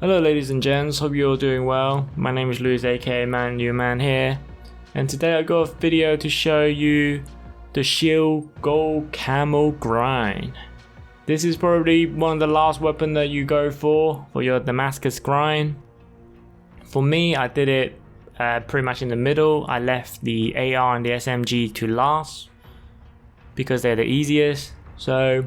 Hello ladies and gents, hope you're all doing well. My name is Lewis aka Manyouaman here, and today I got a video to show you the Shield Gold Camo grind. This is probably one of the last weapon that you go for your Damascus grind. For me, I did it pretty much in the middle. I left the AR and the SMG to last because they're the easiest. So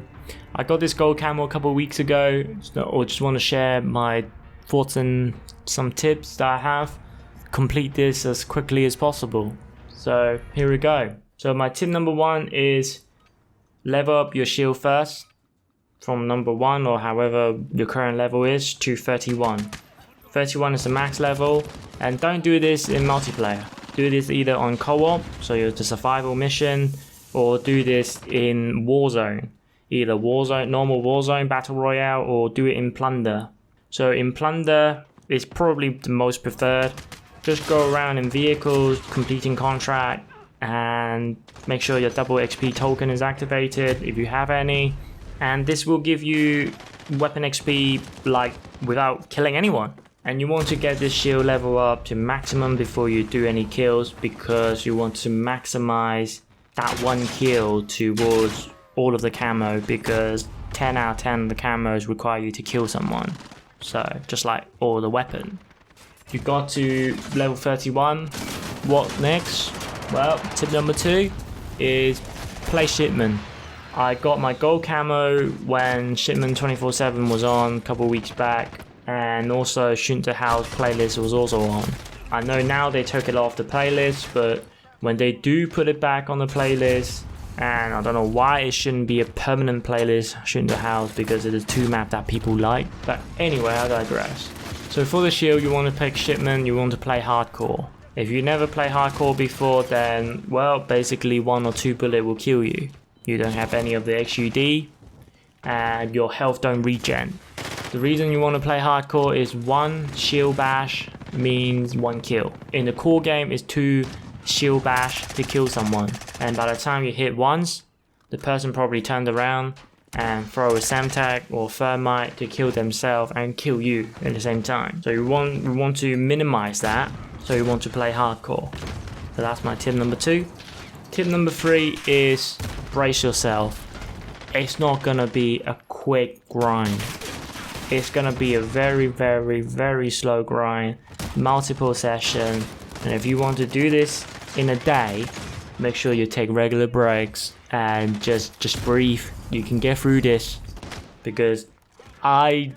I got this gold camo a couple of weeks ago, or just want to share my thoughts and some tips that I have. Complete this as quickly as possible. So here we go. So my tip number one is level up your shield first from number 1 or however your current level is to 31. 31 is the max level, and don't do this in multiplayer. Do this either on co-op, so you're the survival mission, or do this in Warzone. Either Warzone, normal Warzone, Battle Royale, or do it in Plunder. So in Plunder, it's probably the most preferred. Just go around in vehicles, completing contract, and make sure your double XP token is activated if you have any. And this will give you weapon XP like without killing anyone. And you want to get this shield level up to maximum before you do any kills, because you want to maximize that one kill towards all of the camo, because 10 out of 10 of the camos require you to kill someone. So just like all the weapon. You got to level 31. What next? Well, tip number 2 is play Shipment. I got my gold camo when Shipment 24/7 was on a couple weeks back, and also Shoot the House playlist was also on. I know now they took it off the playlist, but when they do put it back on the playlist, and I don't know why it shouldn't be a permanent playlist, Shoot the House, because it is 2 map that people like. But anyway, I digress. So for the shield, you want to pick Shipment, you want to play hardcore. If you never play hardcore before, then well, basically 1 or 2 bullet will kill you. You don't have any of the XUD, and your health don't regen. The reason you want to play hardcore is 1 shield bash means 1 kill. In the core game, it's 2 shield bash to kill someone, and by the time you hit once, the person probably turned around and throw a Semtech or Thermite to kill themselves and kill you at the same time. So you want to minimize that, so you want to play hardcore. So that's my tip number 2. Tip number 3 is brace yourself. It's not gonna be a quick grind. It's gonna be a very slow grind, multiple sessions, and if you want to do this in a day, make sure you take regular breaks and just breathe. You can get through this, because I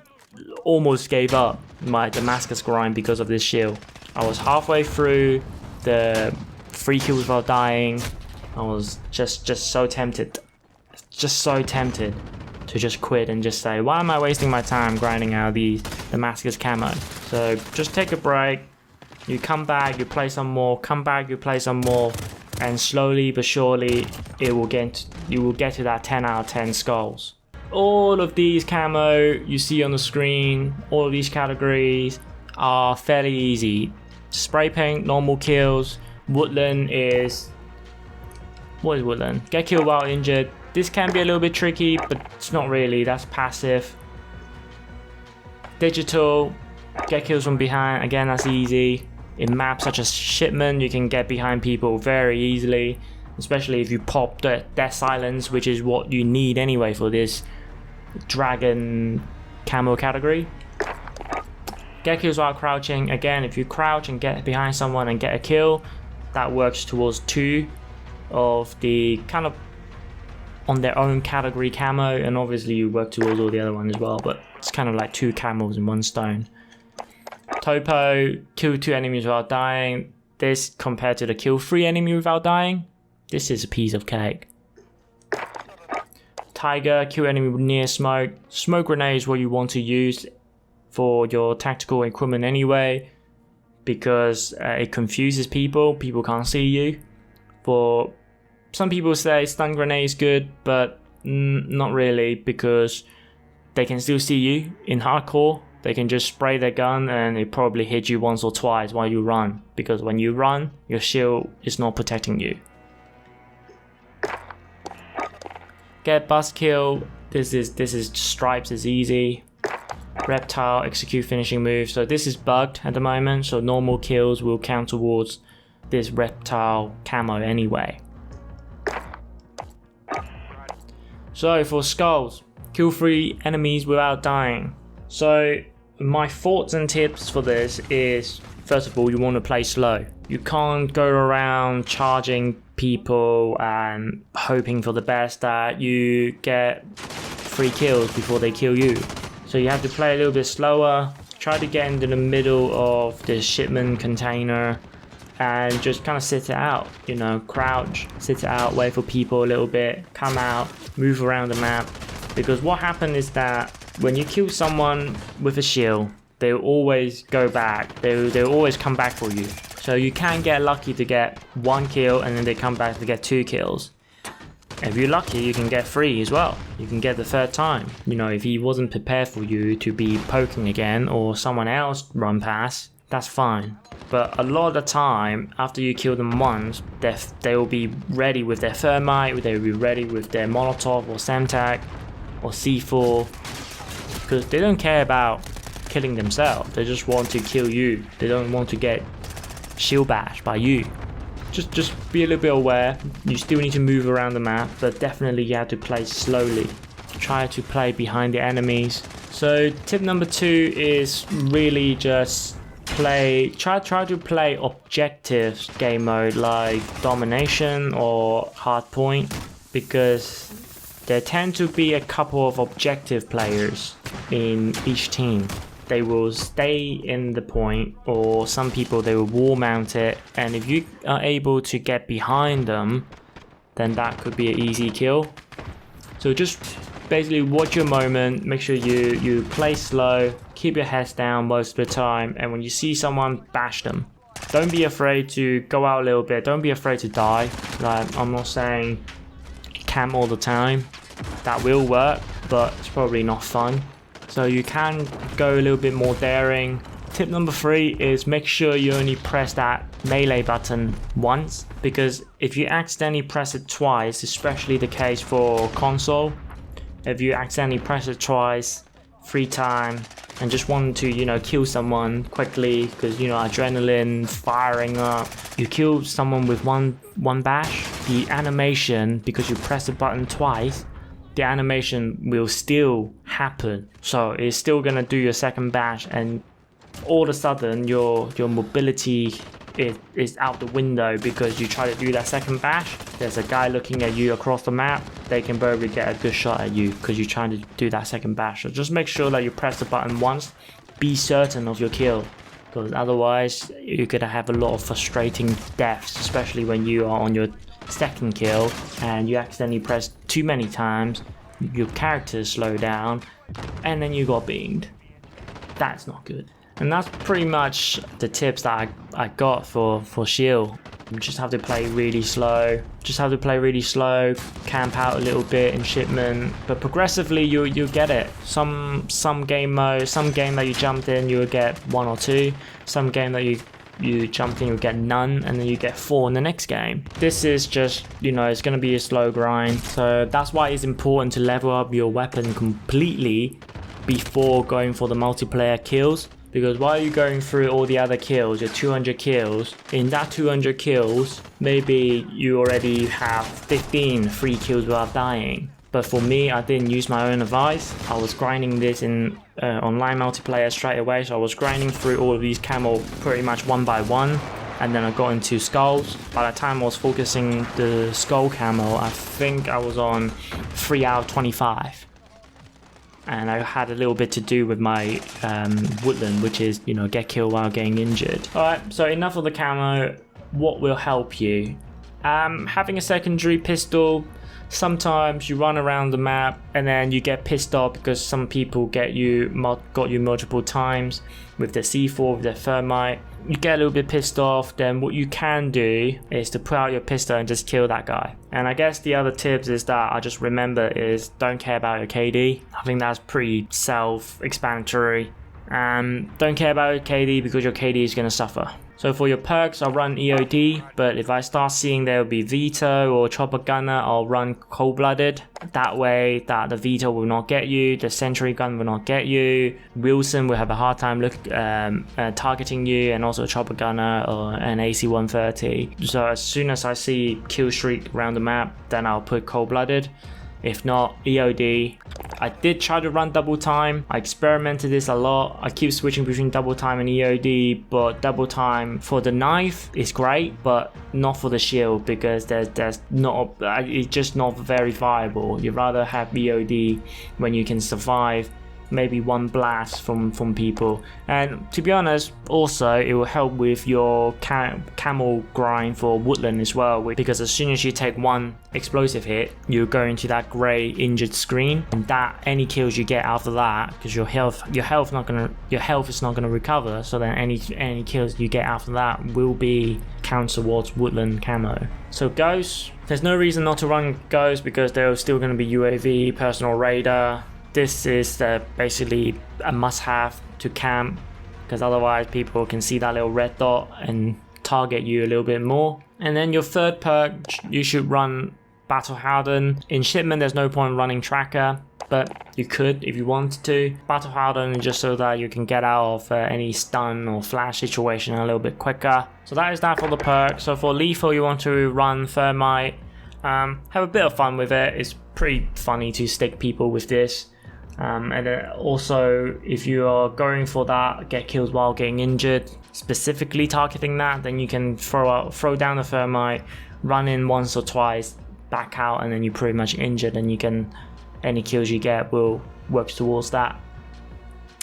almost gave up my Damascus grind because of this shield. I was halfway through the 3 kills without dying. I was just so tempted to just quit and just say, why am I wasting my time grinding out the Damascus camo? So just take a break, you come back, you play some more, come back, you play some more, and slowly but surely you will get to that 10 out of 10 skulls. All of these camo you see on the screen, all of these categories are fairly easy. Spray paint, normal kills. Woodland is... what is Woodland? Get killed while injured. This can be a little bit tricky, but it's not really, that's passive. Digital, get kills from behind, again that's easy. In maps such as Shipment, you can get behind people very easily, especially if you pop the Death Silence, which is what you need anyway for this dragon camo category. Get kills while crouching, again if you crouch and get behind someone and get a kill, that works towards 2 of the kind of on their own category camo, and obviously you work towards all the other ones as well, but it's kind of like 2 camos in 1 stone. Topo, kill 2 enemies without dying. This compared to the kill 3 enemy without dying, this is a piece of cake. Tiger, kill enemy near smoke. Smoke grenade is what you want to use for your tactical equipment anyway, because it confuses people. People can't see you. For some people say stun grenade is good, but not really, because they can still see you in hardcore. They can just spray their gun and it probably hit you once or twice while you run, because when you run, your shield is not protecting you. Get bust kill. This is stripes is easy. reptile, execute finishing move. So this is bugged at the moment, so normal kills will count towards this reptile camo anyway. So for skulls, kill 3 enemies without dying. So my thoughts and tips for this is, first of all, you want to play slow. You can't go around charging people and hoping for the best that you get 3 kills before they kill you. So you have to play a little bit slower, try to get into the middle of the shipment container and just kind of sit it out, you know, crouch, sit it out, wait for people a little bit, come out, move around the map. Because what happened is that when you kill someone with a shield, they'll always go back, they'll always come back for you. So you can get lucky to get 1 kill and then they come back to get 2 kills. If you're lucky, you can get 3 as well. You can get the 3rd time. You know, if he wasn't prepared for you to be poking again or someone else run past, that's fine. But a lot of the time, after you kill them once, they will be ready with their thermite, they will be ready with their Molotov or Semtac or C4, because they don't care about killing themselves. They just want to kill you. They don't want to get shield bashed by you. Just be a little bit aware. You still need to move around the map, but definitely you have to play slowly. Try to play behind the enemies. So tip number 2 is really just try to play objective game mode like domination or hardpoint, because there tend to be a couple of objective players in each team. They will stay in the point, or some people they will wall mount it, and if you are able to get behind them, then that could be an easy kill. So just basically watch your moment, make sure you play slow, keep your heads down most of the time, and when you see someone, bash them. Don't be afraid to go out a little bit, don't be afraid to die. Like, I'm not saying camp all the time, that will work, but it's probably not fun. So you can go a little bit more daring. Tip number 3 is make sure you only press that melee button once, because if you accidentally press it twice, especially the case for console, if you accidentally press it twice, 3 times, and just want to, you know, kill someone quickly, because, you know, adrenaline firing up, you kill someone with one bash, the animation, because you press the button twice, the animation will still happen. So it's still gonna do your second bash, and all of a sudden your mobility is out the window, because you try to do that second bash, there's a guy looking at you across the map, they can probably get a good shot at you because you're trying to do that second bash. So just make sure that you press the button once, be certain of your kill, because otherwise you're gonna have a lot of frustrating deaths, especially when you are on your second kill and you accidentally press too many times, your character slow down, and then you got beamed. That's not good. And that's pretty much the tips that I got for Shield. You just have to play really slow. Camp out a little bit in shipment, but progressively you'll get it. Some game mode, some game that you jumped in, you'll get 1 or 2. Some game that you jumped in, you'll get none, and then you get 4 in the next game. This is just, you know, it's gonna be a slow grind. So that's why it's important to level up your weapon completely before going for the multiplayer kills. Because while you're going through all the other kills, your 200 kills, in that 200 kills, maybe you already have 15 free kills without dying. But for me, I didn't use my own advice. I was grinding this in online multiplayer straight away. So I was grinding through all of these camo pretty much one by one. And then I got into skulls. By the time I was focusing the skull camo, I think I was on 3 out of 25. And I had a little bit to do with my woodland, which is, you know, get killed while getting injured. Alright, so enough of the camo. What will help you? Having a secondary pistol. Sometimes you run around the map and then you get pissed off because some people got you multiple times with their C4, with their thermite. You get a little bit pissed off, then what you can do is to put out your pistol and just kill that guy. And I guess the other tips is that I just remember is don't care about your KD. I think that's pretty self-explanatory. Don't care about your KD because your KD is going to suffer. So for your perks, I'll run EOD, but if I start seeing there will be Veto or Chopper Gunner, I'll run Cold-Blooded. That way that the Veto will not get you, the Sentry Gun will not get you, Wilson will have a hard time targeting you, and also Chopper Gunner or an AC-130. So as soon as I see kill streak around the map, then I'll put Cold-Blooded. If not, EOD. I did try to run double time. I experimented this a lot. I keep switching between double time and EOD, but double time for the knife is great, but not for the shield, because there's not, it's just not very viable. You'd rather have EOD when you can survive maybe one blast from people. And to be honest, also it will help with your camo grind for Woodland as well, because as soon as you take one explosive hit, you go into that grey injured screen, and that any kills you get after that, because your health is not gonna recover, so then any kills you get after that will be counts towards Woodland camo. So Ghost, there's no reason not to run Ghost, because there's still gonna be UAV, personal radar. This is basically a must-have to camp, because otherwise people can see that little red dot and target you a little bit more. And then your third perk, you should run Battle Harden. In shipment, there's no point running Tracker, but you could if you wanted to. Battle Harden just so that you can get out of any stun or flash situation a little bit quicker. So that is that for the perk. So for lethal, you want to run Thermite. Have a bit of fun with it. It's pretty funny to stick people with this. And also, if you are going for that, get kills while getting injured, specifically targeting that, then you can throw down the Thermite, run in once or twice, back out, and then you're pretty much injured, and you can, any kills you get will work towards that.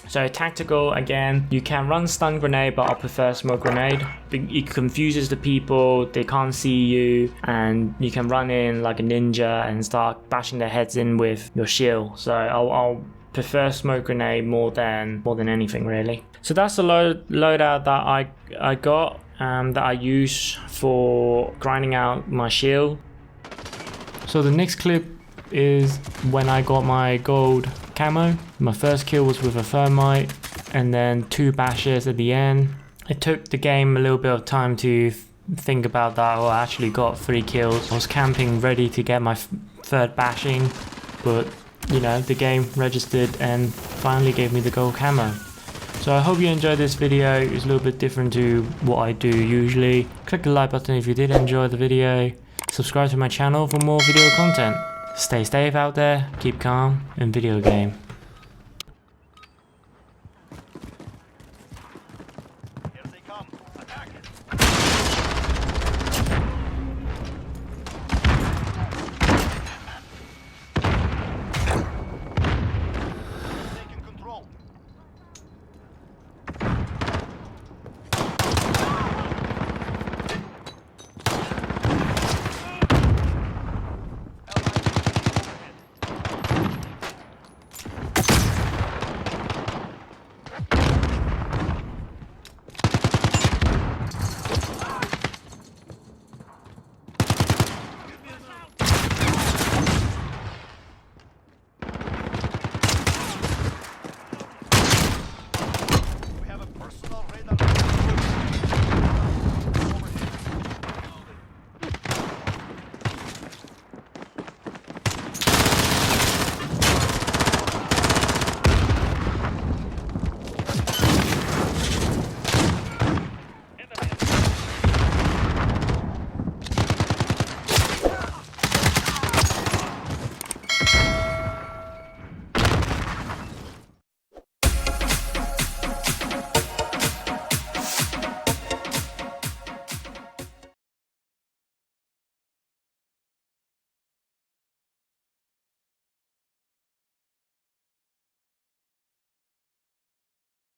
So tactical, again, you can run stun grenade, but I prefer smoke grenade. It confuses the people, they can't see you, and you can run in like a ninja and start bashing their heads in with your shield. So I'll prefer smoke grenade more than anything really. So that's the loadout that I got, that I use for grinding out my shield. So the next clip is when I got my gold camo. My first kill was with a Thermite, and then 2 bashes at the end. It took the game a little bit of time to think about that. I actually got 3 kills. I was camping ready to get my third bashing, but you know, the game registered and finally gave me the gold camo. So I hope you enjoyed this video. It's a little bit different to what I do usually. Click the like button if you did enjoy the video. Subscribe to my channel for more video content. Stay safe out there, keep calm, and video game.